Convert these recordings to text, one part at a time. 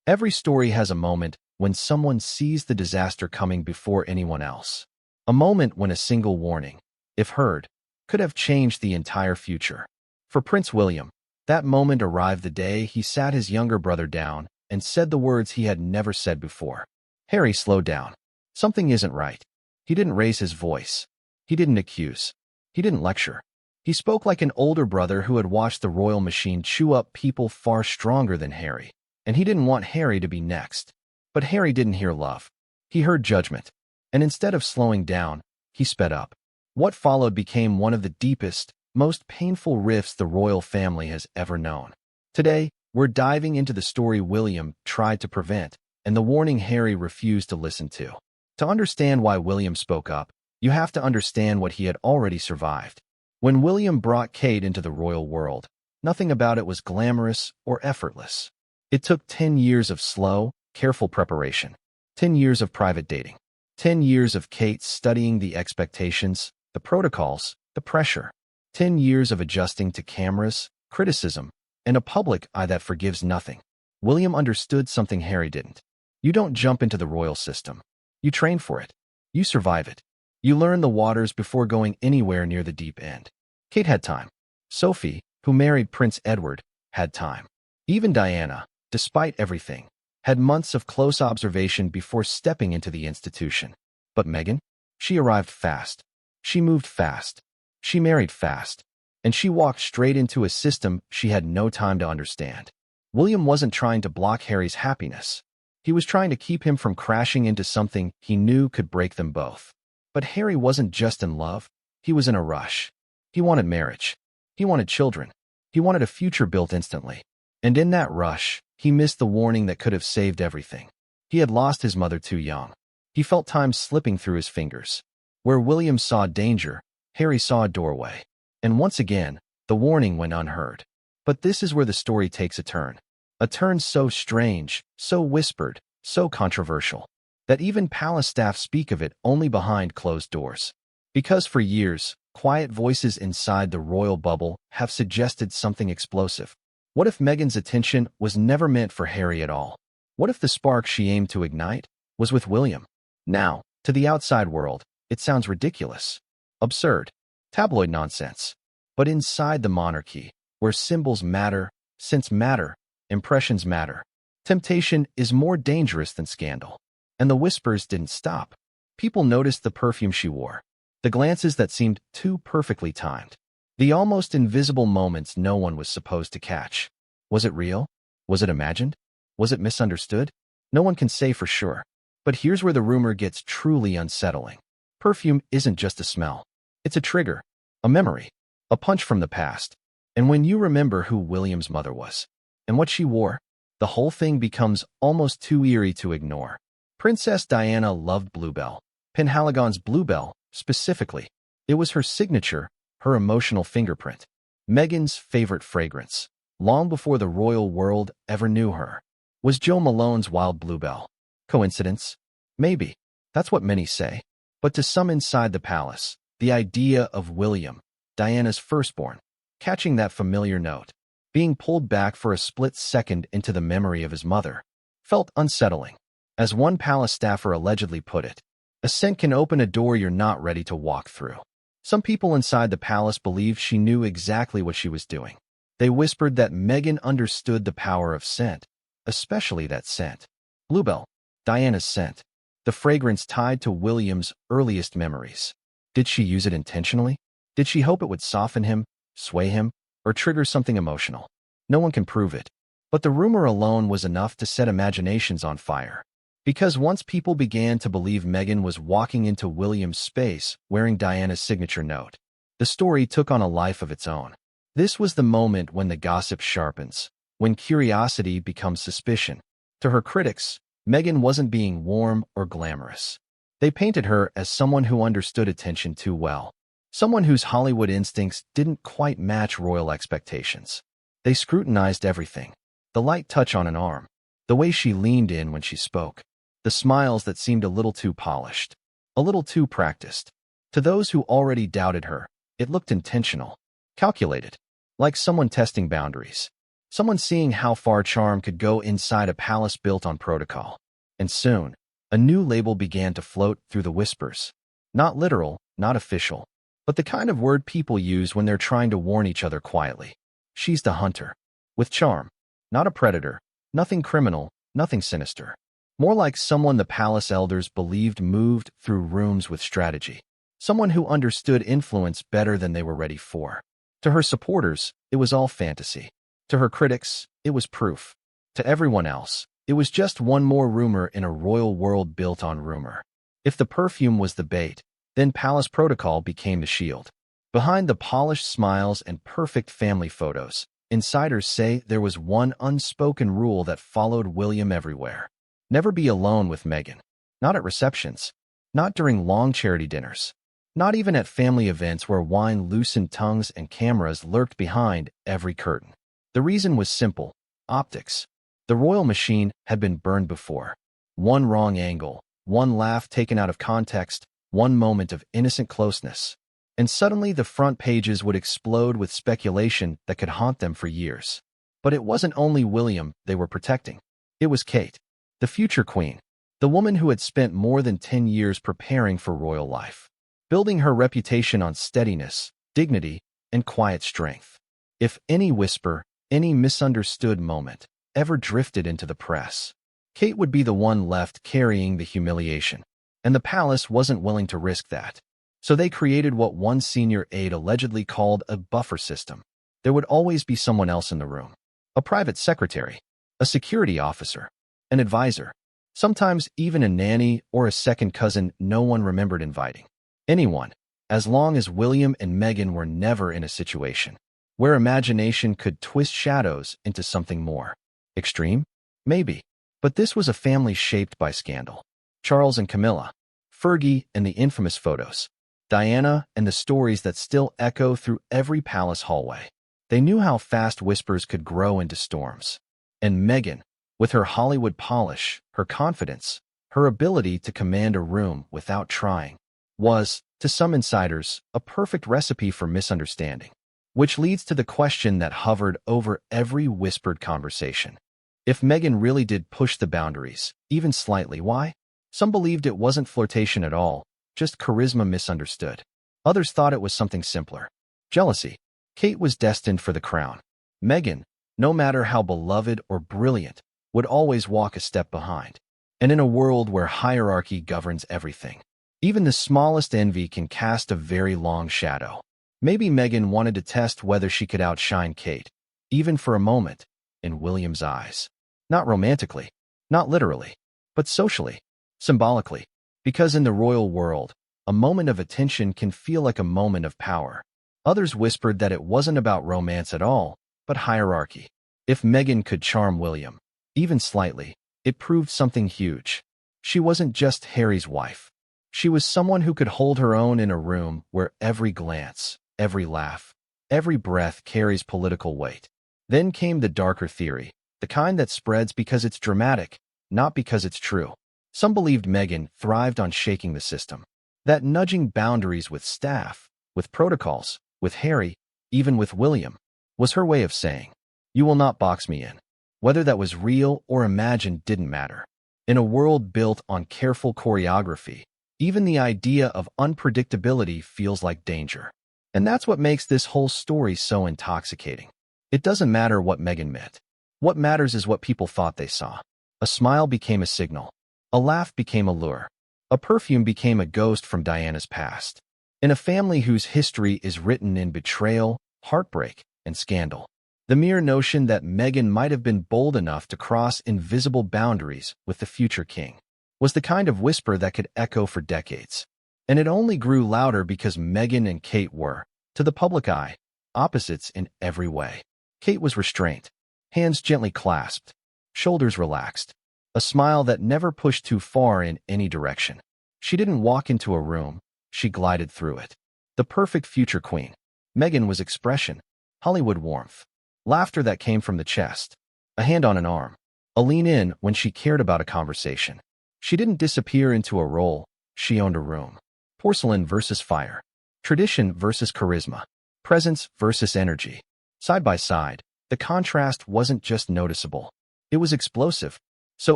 Every story has a moment when someone sees the disaster coming before anyone else. A moment when a single warning, if heard, could have changed the entire future. For Prince William, that moment arrived the day he sat his younger brother down and said the words he had never said before. "Harry, slow down. Something isn't right." He didn't raise his voice. He didn't accuse. He didn't lecture. He spoke like an older brother who had watched the royal machine chew up people far stronger than Harry. And he didn't want Harry to be next. But Harry didn't hear love. He heard judgment. And instead of slowing down, he sped up. What followed became one of the deepest, most painful rifts the royal family has ever known. Today, we're diving into the story William tried to prevent and the warning Harry refused to listen to. To understand why William spoke up, you have to understand what he had already survived. When William brought Kate into the royal world, nothing about it was glamorous or effortless. It took 10 years of slow, careful preparation, 10 years of private dating, 10 years of Kate studying the expectations, the protocols, the pressure, 10 years of adjusting to cameras, criticism, and a public eye that forgives nothing. William understood something Harry didn't. You don't jump into the royal system. You train for it. You survive it. You learn the waters before going anywhere near the deep end. Kate had time. Sophie, who married Prince Edward, had time. Even Diana, despite everything, had months of close observation before stepping into the institution. But Meghan? She arrived fast. She moved fast. She married fast. And she walked straight into a system she had no time to understand. William wasn't trying to block Harry's happiness. He was trying to keep him from crashing into something he knew could break them both. But Harry wasn't just in love. He was in a rush. He wanted marriage. He wanted children. He wanted a future built instantly. And in that rush, he missed the warning that could have saved everything. He had lost his mother too young. He felt time slipping through his fingers. Where William saw danger, Harry saw a doorway. And once again, the warning went unheard. But this is where the story takes a turn. A turn so strange, so whispered, so controversial, that even palace staff speak of it only behind closed doors. Because for years, quiet voices inside the royal bubble have suggested something explosive. What if Meghan's attention was never meant for Harry at all? What if the spark she aimed to ignite was with William? Now, to the outside world, it sounds ridiculous, absurd, tabloid nonsense. But inside the monarchy, where symbols matter, scents matter, impressions matter, temptation is more dangerous than scandal. And the whispers didn't stop. People noticed the perfume she wore, the glances that seemed too perfectly timed, the almost invisible moments no one was supposed to catch. Was it real? Was it imagined? Was it misunderstood? No one can say for sure. But here's where the rumor gets truly unsettling. Perfume isn't just a smell. It's a trigger, a memory, a punch from the past. And when you remember who William's mother was and what she wore, the whole thing becomes almost too eerie to ignore. Princess Diana loved Bluebell, Penhaligon's Bluebell specifically. It was her signature, her emotional fingerprint. Meghan's favorite fragrance, long before the royal world ever knew her, was Joe Malone's Wild Bluebell. Coincidence? Maybe. That's what many say. But to some inside the palace, the idea of William, Diana's firstborn, catching that familiar note, being pulled back for a split second into the memory of his mother, felt unsettling. As one palace staffer allegedly put it, a scent can open a door you're not ready to walk through. Some people inside the palace believed she knew exactly what she was doing. They whispered that Meghan understood the power of scent, especially that scent. Bluebell, Diana's scent, the fragrance tied to William's earliest memories. Did she use it intentionally? Did she hope it would soften him, sway him, or trigger something emotional? No one can prove it. But the rumor alone was enough to set imaginations on fire. Because once people began to believe Meghan was walking into William's space wearing Diana's signature note, the story took on a life of its own. This was the moment when the gossip sharpens, when curiosity becomes suspicion. To her critics, Meghan wasn't being warm or glamorous. They painted her as someone who understood attention too well, someone whose Hollywood instincts didn't quite match royal expectations. They scrutinized everything: the light touch on an arm, the way she leaned in when she spoke, the smiles that seemed a little too polished, a little too practiced. To those who already doubted her, it looked intentional, calculated, like someone testing boundaries. Someone seeing how far charm could go inside a palace built on protocol. And soon, a new label began to float through the whispers. Not literal, not official, but the kind of word people use when they're trying to warn each other quietly. She's the hunter. With charm. Not a predator. Nothing criminal, nothing sinister. More like someone the palace elders believed moved through rooms with strategy. Someone who understood influence better than they were ready for. To her supporters, it was all fantasy. To her critics, it was proof. To everyone else, it was just one more rumor in a royal world built on rumor. If the perfume was the bait, then palace protocol became the shield. Behind the polished smiles and perfect family photos, insiders say there was one unspoken rule that followed William everywhere. Never be alone with Meghan. Not at receptions. Not during long charity dinners. Not even at family events where wine loosened tongues and cameras lurked behind every curtain. The reason was simple. Optics. The royal machine had been burned before. One wrong angle, one laugh taken out of context, one moment of innocent closeness. And suddenly the front pages would explode with speculation that could haunt them for years. But it wasn't only William they were protecting. It was Kate. The future queen, the woman who had spent more than 10 years preparing for royal life, building her reputation on steadiness, dignity, and quiet strength. If any whisper, any misunderstood moment, ever drifted into the press, Kate would be the one left carrying the humiliation. And the palace wasn't willing to risk that. So they created what one senior aide allegedly called a buffer system. There would always be someone else in the room. A private secretary, a security officer, an advisor, sometimes even a nanny or a second cousin no one remembered inviting. Anyone, as long as William and Meghan were never in a situation where imagination could twist shadows into something more extreme? Maybe. But this was a family shaped by scandal. Charles and Camilla, Fergie and the infamous photos, Diana and the stories that still echo through every palace hallway. They knew how fast whispers could grow into storms. And Meghan, with her Hollywood polish, her confidence, her ability to command a room without trying, was, to some insiders, a perfect recipe for misunderstanding. Which leads to the question that hovered over every whispered conversation. If Meghan really did push the boundaries, even slightly, why? Some believed it wasn't flirtation at all, just charisma misunderstood. Others thought it was something simpler. Jealousy. Kate was destined for the crown. Meghan, no matter how beloved or brilliant, would always walk a step behind. And in a world where hierarchy governs everything, even the smallest envy can cast a very long shadow. Maybe Meghan wanted to test whether she could outshine Kate, even for a moment, in William's eyes. Not romantically, not literally, but socially, symbolically. Because in the royal world, a moment of attention can feel like a moment of power. Others whispered that it wasn't about romance at all, but hierarchy. If Meghan could charm William, even slightly, it proved something huge. She wasn't just Harry's wife. She was someone who could hold her own in a room where every glance, every laugh, every breath carries political weight. Then came the darker theory, the kind that spreads because it's dramatic, not because it's true. Some believed Meghan thrived on shaking the system. That nudging boundaries with staff, with protocols, with Harry, even with William, was her way of saying, "You will not box me in." Whether that was real or imagined didn't matter. In a world built on careful choreography, even the idea of unpredictability feels like danger. And that's what makes this whole story so intoxicating. It doesn't matter what Meghan meant. What matters is what people thought they saw. A smile became a signal. A laugh became a lure. A perfume became a ghost from Diana's past. In a family whose history is written in betrayal, heartbreak, and scandal, the mere notion that Meghan might have been bold enough to cross invisible boundaries with the future king was the kind of whisper that could echo for decades. And it only grew louder because Meghan and Kate were, to the public eye, opposites in every way. Kate was restrained, hands gently clasped, shoulders relaxed, a smile that never pushed too far in any direction. She didn't walk into a room, she glided through it. The perfect future queen. Meghan was expression, Hollywood warmth, laughter that came from the chest, a hand on an arm, a lean in when she cared about a conversation. She didn't disappear into a role, she owned a room. Porcelain versus fire, tradition versus charisma, presence versus energy. Side by side, the contrast wasn't just noticeable. It was explosive. So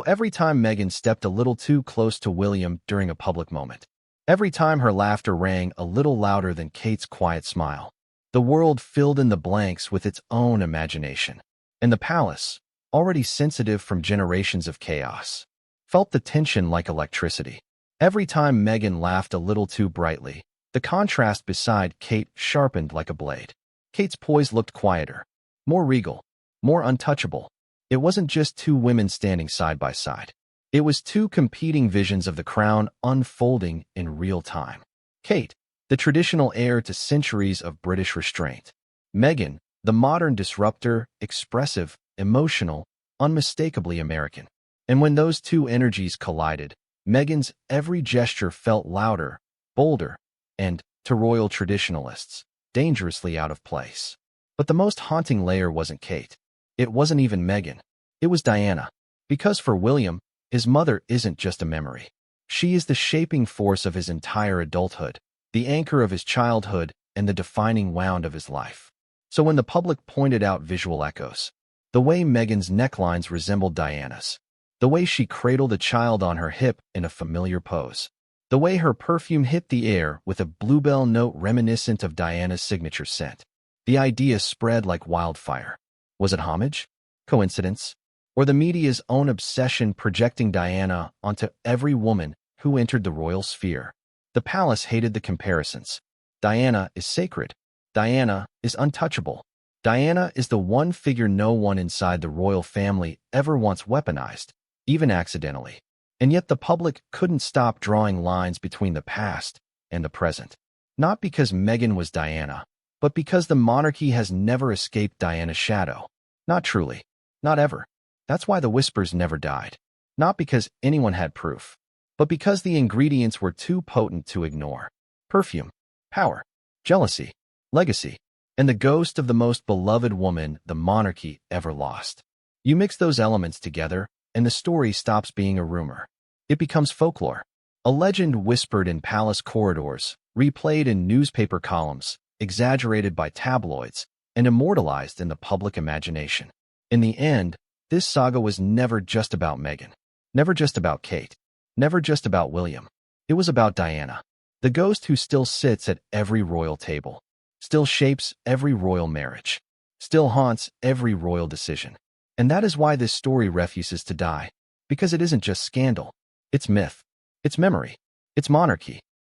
every time Meghan stepped a little too close to William during a public moment, every time her laughter rang a little louder than Kate's quiet smile, the world filled in the blanks with its own imagination. And the palace, already sensitive from generations of chaos, felt the tension like electricity. Every time Meghan laughed a little too brightly, the contrast beside Kate sharpened like a blade. Kate's poise looked quieter, more regal, more untouchable. It wasn't just two women standing side by side. It was two competing visions of the crown unfolding in real time. Kate, the traditional heir to centuries of British restraint. Meghan, the modern disruptor, expressive, emotional, unmistakably American. And when those two energies collided, Meghan's every gesture felt louder, bolder, and, to royal traditionalists, dangerously out of place. But the most haunting layer wasn't Kate. It wasn't even Meghan. It was Diana. Because for William, his mother isn't just a memory. She is the shaping force of his entire adulthood, the anchor of his childhood, and the defining wound of his life. So when the public pointed out visual echoes, the way Meghan's necklines resembled Diana's, the way she cradled a child on her hip in a familiar pose, the way her perfume hit the air with a bluebell note reminiscent of Diana's signature scent, the idea spread like wildfire. Was it homage? Coincidence? Or the media's own obsession projecting Diana onto every woman who entered the royal sphere? The palace hated the comparisons. Diana is sacred. Diana is untouchable. Diana is the one figure no one inside the royal family ever once weaponized, even accidentally. And yet the public couldn't stop drawing lines between the past and the present. Not because Meghan was Diana, but because the monarchy has never escaped Diana's shadow. Not truly. Not ever. That's why the whispers never died. Not because anyone had proof, but because the ingredients were too potent to ignore. Perfume, power, jealousy, legacy, and the ghost of the most beloved woman the monarchy ever lost. You mix those elements together, and the story stops being a rumor. It becomes folklore. A legend whispered in palace corridors, replayed in newspaper columns, exaggerated by tabloids, and immortalized in the public imagination. In the end, this saga was never just about Meghan, never just about Kate, never just about William. It was about Diana, the ghost who still sits at every royal table, still shapes every royal marriage, still haunts every royal decision. And that is why this story refuses to die, because it isn't just scandal. It's myth. It's memory. It's monarchy.